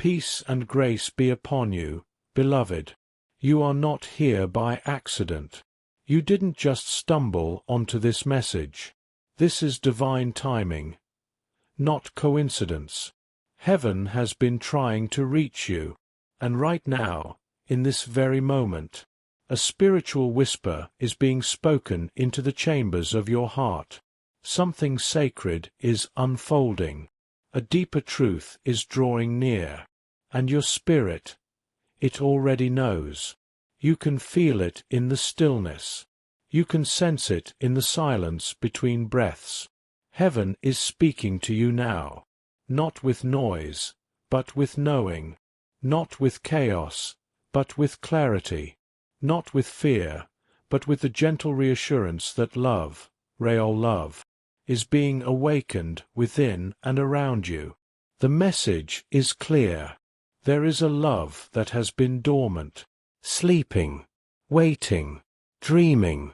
Peace and grace be upon you, beloved. You are not here by accident. You didn't just stumble onto this message. This is divine timing, not coincidence. Heaven has been trying to reach you, and right now, in this very moment, a spiritual whisper is being spoken into the chambers of your heart. Something sacred is unfolding. A deeper truth is drawing near. And your spirit, it already knows. You can feel it in the stillness. You can sense it in the silence between breaths. Heaven is speaking to you now. Not with noise, but with knowing. Not with chaos, but with clarity. Not with fear, but with the gentle reassurance that love, real love, is being awakened within and around you. The message is clear. There is a love that has been dormant, sleeping, waiting, dreaming.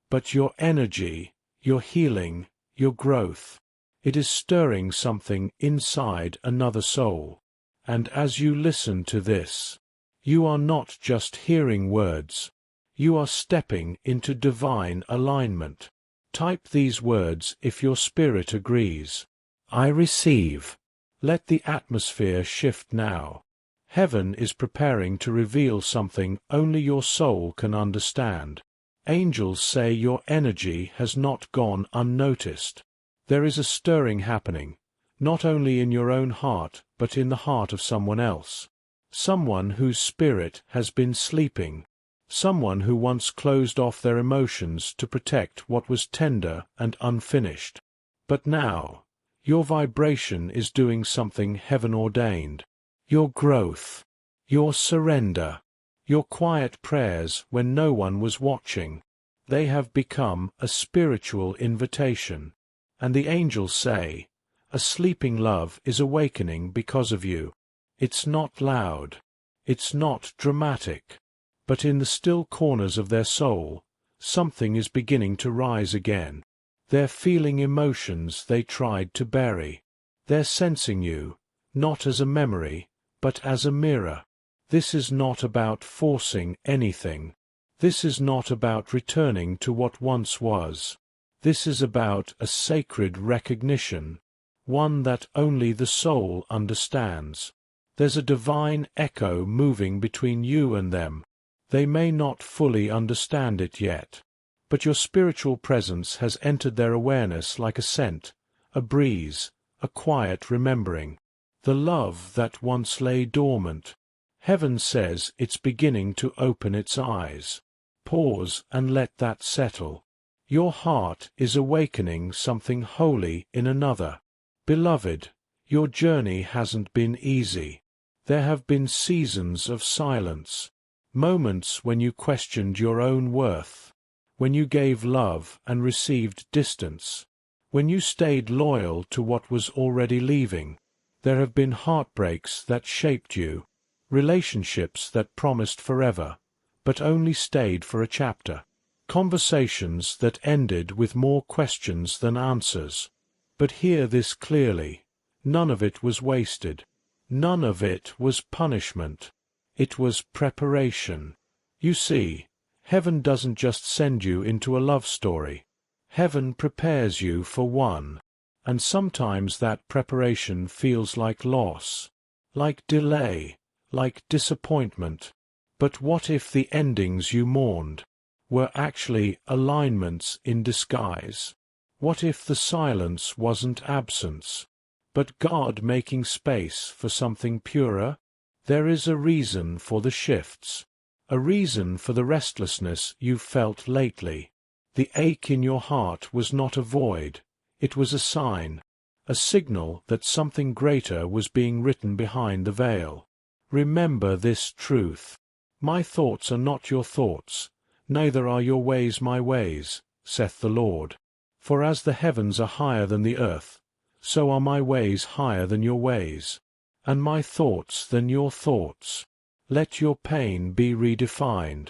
But your energy, your healing, your growth, it is stirring something inside another soul. And as you listen to this, you are not just hearing words. You are stepping into divine alignment. Type these words if your spirit agrees. I receive. Let the atmosphere shift now. Heaven is preparing to reveal something only your soul can understand. Angels say your energy has not gone unnoticed. There is a stirring happening, not only in your own heart but in the heart of someone else. Someone whose spirit has been sleeping. Someone who once closed off their emotions to protect what was tender and unfinished. But now, your vibration is doing something heaven-ordained. Your growth, your surrender, your quiet prayers when no one was watching, they have become a spiritual invitation. And the angels say, a sleeping love is awakening because of you. It's not loud, it's not dramatic, but in the still corners of their soul, something is beginning to rise again. They're feeling emotions they tried to bury. They're sensing you, not as a memory, but as a mirror. This is not about forcing anything. This is not about returning to what once was. This is about a sacred recognition, one that only the soul understands. There's a divine echo moving between you and them. They may not fully understand it yet, but your spiritual presence has entered their awareness like a scent, a breeze, a quiet remembering. The love that once lay dormant. Heaven says it's beginning to open its eyes. Pause and let that settle. Your heart is awakening something holy in another. Beloved, your journey hasn't been easy. There have been seasons of silence, moments when you questioned your own worth, when you gave love and received distance, when you stayed loyal to what was already leaving. There have been heartbreaks that shaped you, relationships that promised forever, but only stayed for a chapter, conversations that ended with more questions than answers. But hear this clearly, none of it was wasted. None of it was punishment. It was preparation. You see, heaven doesn't just send you into a love story. Heaven prepares you for one. And sometimes that preparation feels like loss, like delay, like disappointment. But what if the endings you mourned were actually alignments in disguise? What if the silence wasn't absence, but God making space for something purer? There is a reason for the shifts, a reason for the restlessness you've felt lately. The ache in your heart was not a void. It was a sign, a signal that something greater was being written behind the veil. Remember this truth. My thoughts are not your thoughts, neither are your ways my ways, saith the Lord. For as the heavens are higher than the earth, so are my ways higher than your ways, and my thoughts than your thoughts. Let your pain be redefined.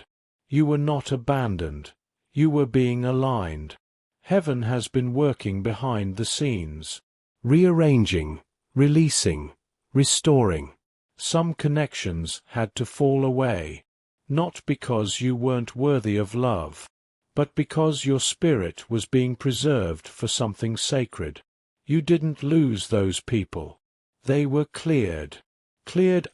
You were not abandoned. You were being aligned. Heaven has been working behind the scenes, rearranging, releasing, restoring. Some connections had to fall away, not because you weren't worthy of love, but because your spirit was being preserved for something sacred. You didn't lose those people. They were cleared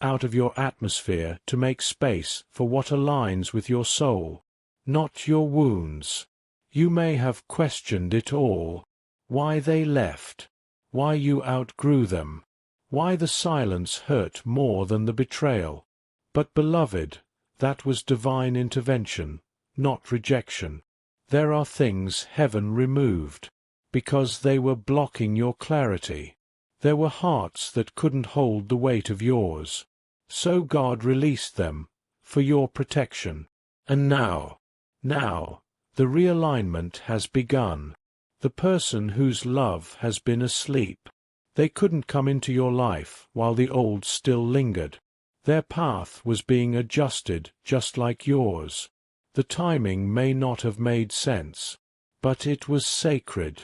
out of your atmosphere to make space for what aligns with your soul, not your wounds. You may have questioned it all, why they left, why you outgrew them, why the silence hurt more than the betrayal. But beloved, that was divine intervention, not rejection. There are things heaven removed, because they were blocking your clarity. There were hearts that couldn't hold the weight of yours. So God released them, for your protection. And now, the realignment has begun. The person whose love has been asleep, they couldn't come into your life while the old still lingered. Their path was being adjusted just like yours. The timing may not have made sense, but it was sacred.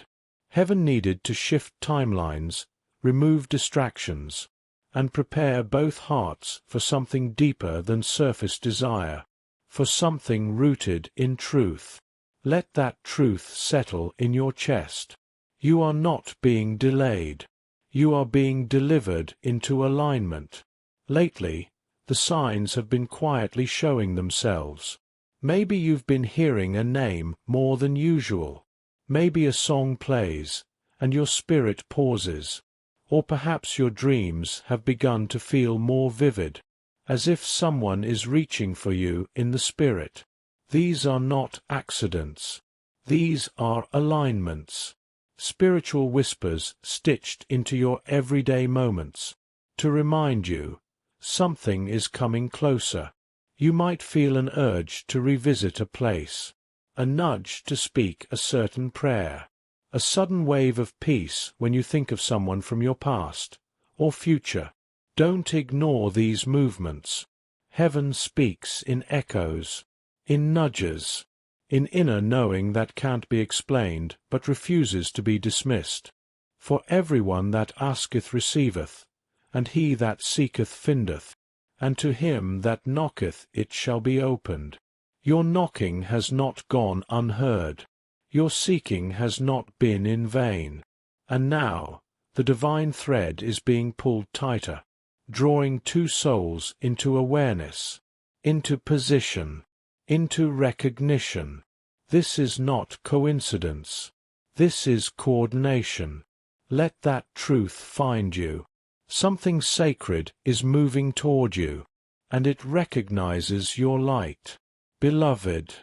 Heaven needed to shift timelines, remove distractions, and prepare both hearts for something deeper than surface desire, for something rooted in truth. Let that truth settle in your chest. You are not being delayed. You are being delivered into alignment. Lately, the signs have been quietly showing themselves. Maybe you've been hearing a name more than usual. Maybe a song plays, and your spirit pauses. Or perhaps your dreams have begun to feel more vivid, as if someone is reaching for you in the spirit. These are not accidents. These are alignments. Spiritual whispers stitched into your everyday moments, to remind you, something is coming closer. You might feel an urge to revisit a place, a nudge to speak a certain prayer, a sudden wave of peace when you think of someone from your past or future. Don't ignore these movements. Heaven speaks in echoes, in nudges, in inner knowing that can't be explained but refuses to be dismissed. For everyone that asketh receiveth, and he that seeketh findeth, and to him that knocketh it shall be opened. Your knocking has not gone unheard. Your seeking has not been in vain. And now, the divine thread is being pulled tighter, drawing two souls into awareness, into position, into recognition. This is not coincidence. This is coordination. Let that truth find you. Something sacred is moving toward you, and it recognizes your light. Beloved,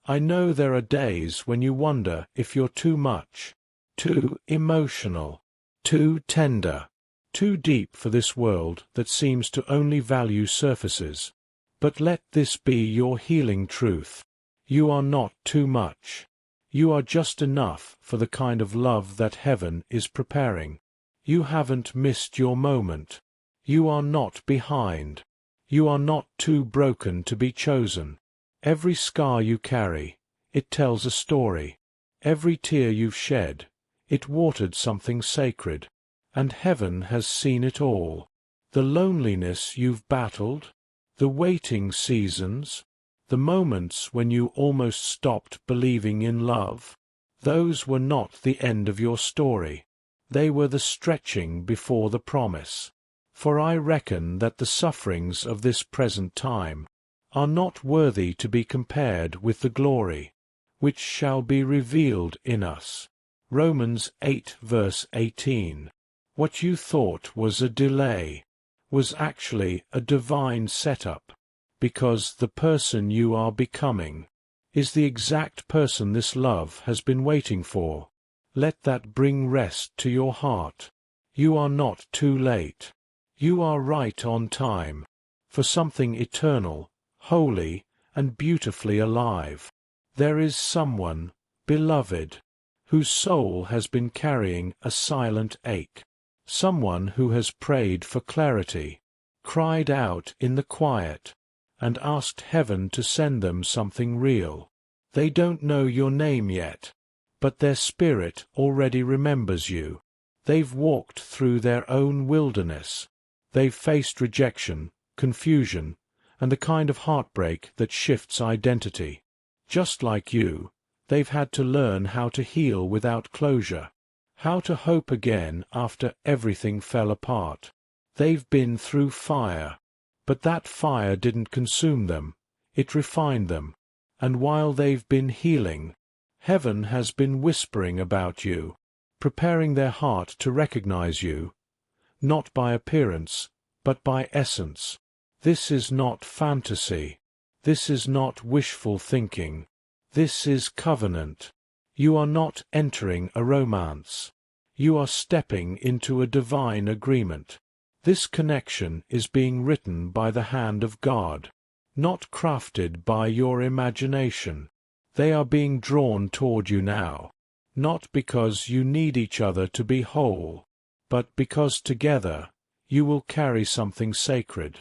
I know there are days when you wonder if you're too much, too emotional, too tender, too deep for this world that seems to only value surfaces. But let this be your healing truth. You are not too much. You are just enough for the kind of love that heaven is preparing. You haven't missed your moment. You are not behind. You are not too broken to be chosen. Every scar you carry, it tells a story. Every tear you've shed, it watered something sacred. And heaven has seen it all. The loneliness you've battled, the waiting seasons, the moments when you almost stopped believing in love, those were not the end of your story. They were the stretching before the promise. For I reckon that the sufferings of this present time are not worthy to be compared with the glory, which shall be revealed in us. Romans 8 verse 18. What you thought was a delay was actually a divine setup, because the person you are becoming is the exact person this love has been waiting for. Let that bring rest to your heart. You are not too late. You are right on time for something eternal, holy, and beautifully alive. There is someone, beloved, whose soul has been carrying a silent ache. Someone who has prayed for clarity, cried out in the quiet, and asked heaven to send them something real. They don't know your name yet, but their spirit already remembers you. They've walked through their own wilderness. They've faced rejection, confusion, and the kind of heartbreak that shifts identity. Just like you, they've had to learn how to heal without closure, how to hope again after everything fell apart. They've been through fire, but that fire didn't consume them, it refined them. And while they've been healing, heaven has been whispering about you, preparing their heart to recognize you, not by appearance, but by essence. This is not fantasy. This is not wishful thinking. This is covenant. You are not entering a romance. You are stepping into a divine agreement. This connection is being written by the hand of God, not crafted by your imagination. They are being drawn toward you now, not because you need each other to be whole, but because together you will carry something sacred.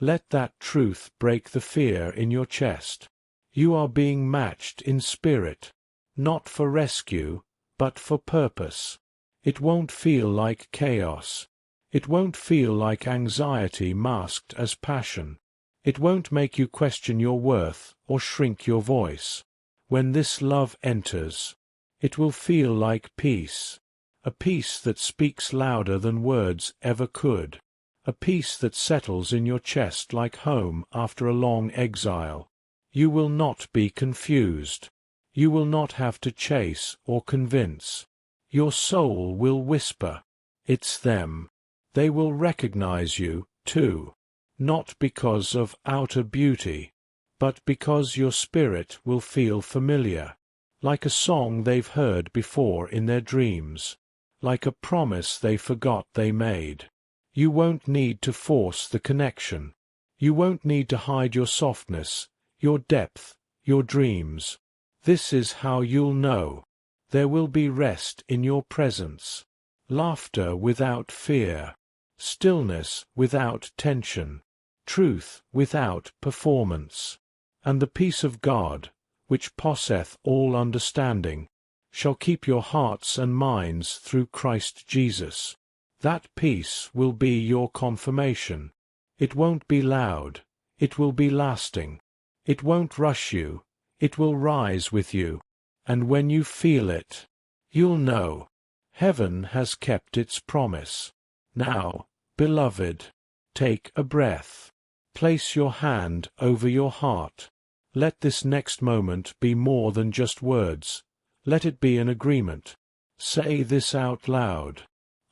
Let that truth break the fear in your chest. You are being matched in spirit, not for rescue, but for purpose. It won't feel like chaos. It won't feel like anxiety masked as passion. It won't make you question your worth or shrink your voice. When this love enters, it will feel like peace, a peace that speaks louder than words ever could, a peace that settles in your chest like home after a long exile. You will not be confused. You will not have to chase or convince. Your soul will whisper, "It's them." They will recognize you, too, not because of outer beauty, but because your spirit will feel familiar, like a song they've heard before in their dreams, like a promise they forgot they made. You won't need to force the connection. You won't need to hide your softness, your depth, your dreams. This is how you'll know. There will be rest in your presence, laughter without fear, stillness without tension, truth without performance. And the peace of God, which passeth all understanding, shall keep your hearts and minds through Christ Jesus. That peace will be your confirmation. It won't be loud, it will be lasting. It won't rush you, it will rise with you. And when you feel it, you'll know. Heaven has kept its promise. Now, beloved, take a breath. Place your hand over your heart. Let this next moment be more than just words. Let it be an agreement. Say this out loud.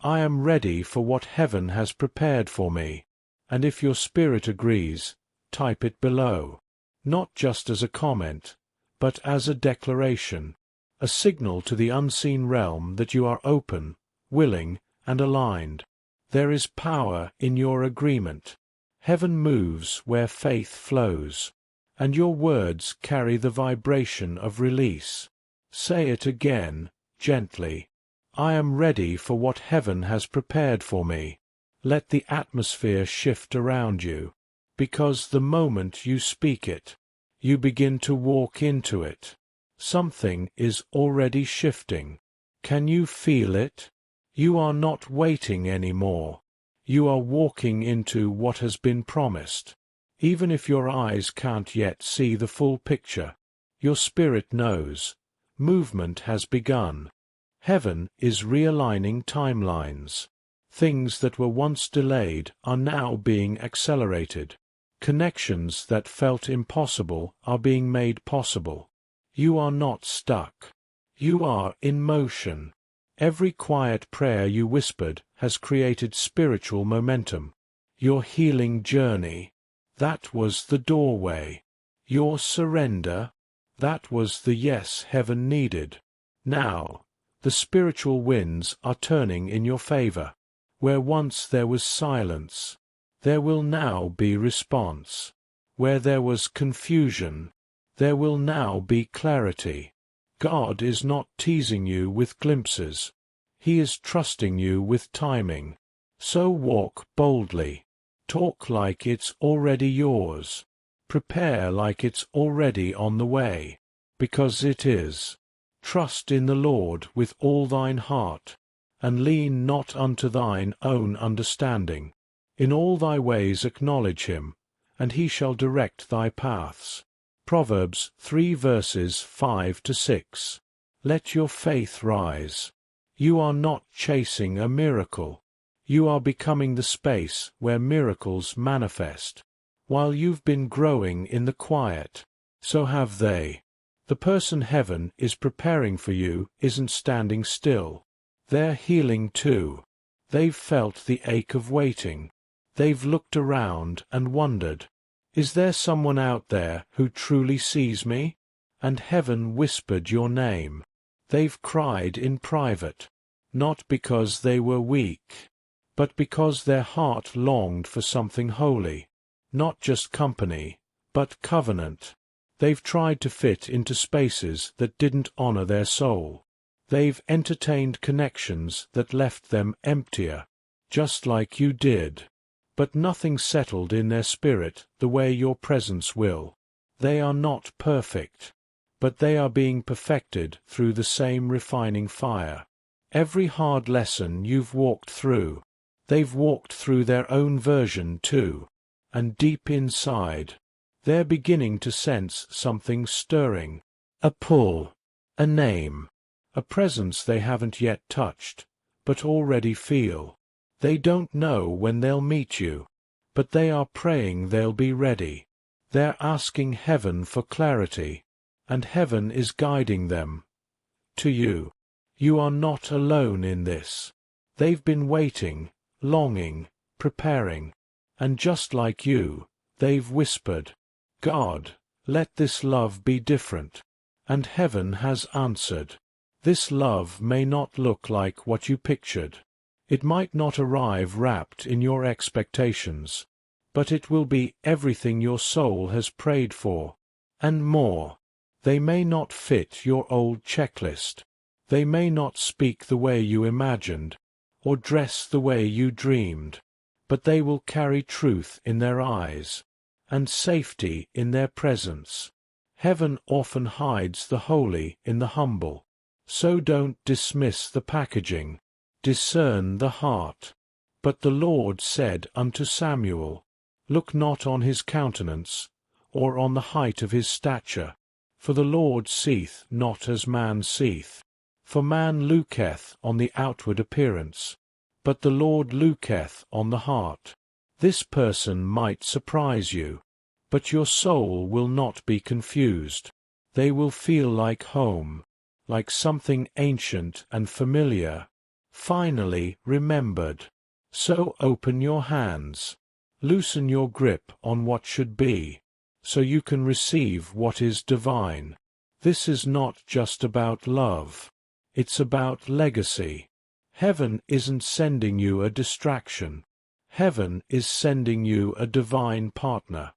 I am ready for what heaven has prepared for me. And if your spirit agrees, type it below. Not just as a comment, but as a declaration, a signal to the unseen realm that you are open, willing, and aligned. There is power in your agreement. Heaven moves where faith flows, and your words carry the vibration of release. Say it again, gently. I am ready for what heaven has prepared for me. Let the atmosphere shift around you, because the moment you speak it, you begin to walk into it. Something is already shifting. Can you feel it? You are not waiting anymore. You are walking into what has been promised. Even if your eyes can't yet see the full picture, your spirit knows. Movement has begun. Heaven is realigning timelines. Things that were once delayed are now being accelerated. Connections that felt impossible are being made possible. You are not stuck. You are in motion. Every quiet prayer you whispered has created spiritual momentum. Your healing journey, that was the doorway. Your surrender, that was the yes heaven needed. Now, the spiritual winds are turning in your favor. Where once there was silence, there will now be response. Where there was confusion, there will now be clarity. God is not teasing you with glimpses. He is trusting you with timing. So walk boldly. Talk like it's already yours. Prepare like it's already on the way, because it is. Trust in the Lord with all thine heart, and lean not unto thine own understanding. In all thy ways acknowledge him, and he shall direct thy paths. Proverbs 3 verses 5 to 6. Let your faith rise. You are not chasing a miracle. You are becoming the space where miracles manifest. While you've been growing in the quiet, so have they. The person heaven is preparing for you isn't standing still. They're healing too. They've felt the ache of waiting. They've looked around and wondered, is there someone out there who truly sees me? And heaven whispered your name. They've cried in private, not because they were weak, but because their heart longed for something holy, not just company, but covenant. They've tried to fit into spaces that didn't honor their soul. They've entertained connections that left them emptier, just like you did. But nothing settled in their spirit the way your presence will. They are not perfect, but they are being perfected through the same refining fire. Every hard lesson you've walked through, they've walked through their own version too, and deep inside, they're beginning to sense something stirring, a pull, a name, a presence they haven't yet touched, but already feel. They don't know when they'll meet you, but they are praying they'll be ready. They're asking heaven for clarity, and heaven is guiding them to you. You are not alone in this. They've been waiting, longing, preparing, and just like you, they've whispered, God, let this love be different. And heaven has answered. This love may not look like what you pictured. It might not arrive wrapped in your expectations, but it will be everything your soul has prayed for, and more. They may not fit your old checklist. They may not speak the way you imagined, or dress the way you dreamed, but they will carry truth in their eyes, and safety in their presence. Heaven often hides the holy in the humble, so don't dismiss the packaging. Discern the heart. But the Lord said unto Samuel, Look not on his countenance, or on the height of his stature, for the Lord seeth not as man seeth. For man looketh on the outward appearance, but the Lord looketh on the heart. This person might surprise you, but your soul will not be confused. They will feel like home, like something ancient and familiar, finally remembered. So open your hands, loosen your grip on what should be, so you can receive what is divine. This is not just about love. It's about legacy. Heaven isn't sending you a distraction. Heaven is sending you a divine partner,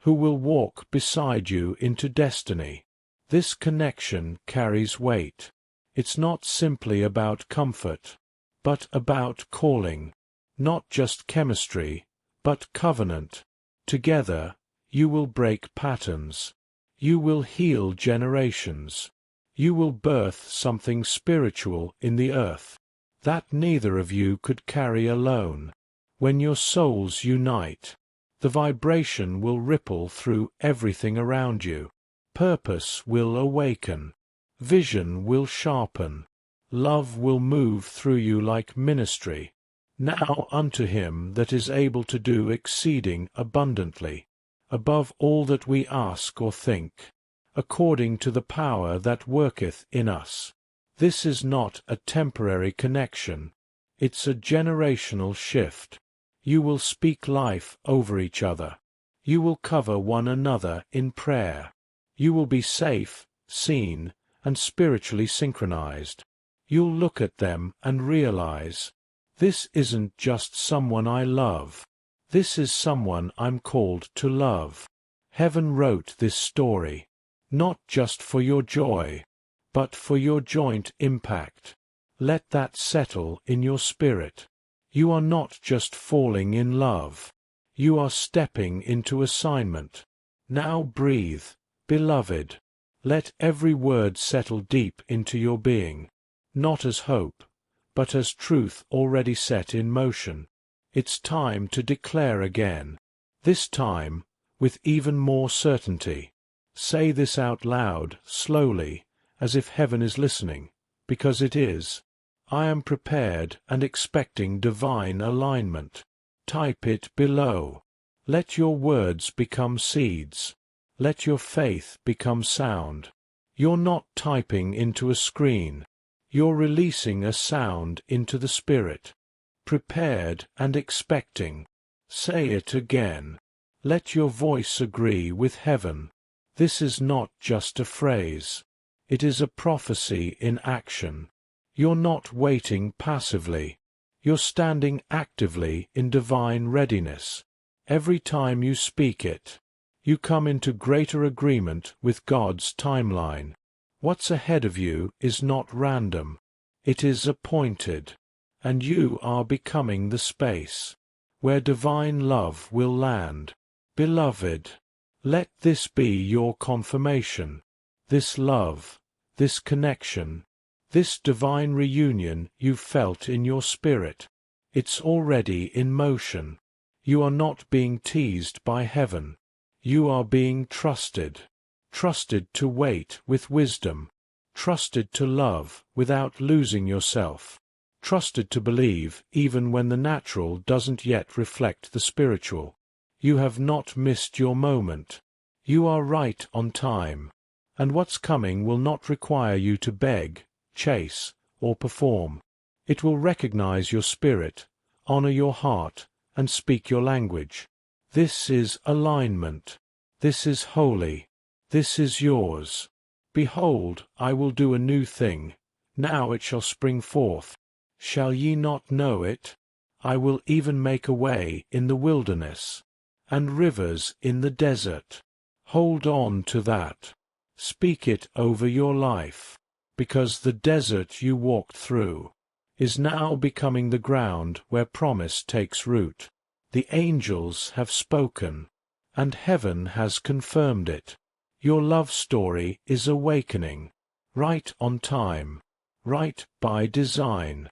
who will walk beside you into destiny. This connection carries weight. It's not simply about comfort, but about calling. Not just chemistry, but covenant. Together, you will break patterns. You will heal generations. You will birth something spiritual in the earth that neither of you could carry alone. When your souls unite, the vibration will ripple through everything around you. Purpose will awaken. Vision will sharpen. Love will move through you like ministry. Now unto him that is able to do exceeding abundantly, above all that we ask or think, according to the power that worketh in us. This is not a temporary connection. It's a generational shift. You will speak life over each other. You will cover one another in prayer. You will be safe, seen, and spiritually synchronized. You'll look at them and realize, this isn't just someone I love. This is someone I'm called to love. Heaven wrote this story, not just for your joy, but for your joint impact. Let that settle in your spirit. You are not just falling in love. You are stepping into assignment. Now breathe, beloved. Let every word settle deep into your being, not as hope, but as truth already set in motion. It's time to declare again. This time, with even more certainty. Say this out loud, slowly, as if heaven is listening, because it is. I am prepared and expecting divine alignment. Type it below. Let your words become seeds. Let your faith become sound. You're not typing into a screen. You're releasing a sound into the spirit. Prepared and expecting. Say it again. Let your voice agree with heaven. This is not just a phrase. It is a prophecy in action. You're not waiting passively. You're standing actively in divine readiness. Every time you speak it, you come into greater agreement with God's timeline. What's ahead of you is not random. It is appointed. And you are becoming the space where divine love will land. Beloved, let this be your confirmation. This love, this connection, this divine reunion you felt in your spirit. It's already in motion. You are not being teased by heaven. You are being trusted. Trusted to wait with wisdom. Trusted to love without losing yourself. Trusted to believe even when the natural doesn't yet reflect the spiritual. You have not missed your moment. You are right on time. And what's coming will not require you to beg, chase, or perform. It will recognize your spirit, honor your heart, and speak your language. This is alignment. This is holy. This is yours. Behold, I will do a new thing. Now it shall spring forth. Shall ye not know it? I will even make a way in the wilderness, and rivers in the desert. Hold on to that. Speak it over your life, because the desert you walked through is now becoming the ground where promise takes root. The angels have spoken, and heaven has confirmed it. Your love story is awakening, right on time, right by design.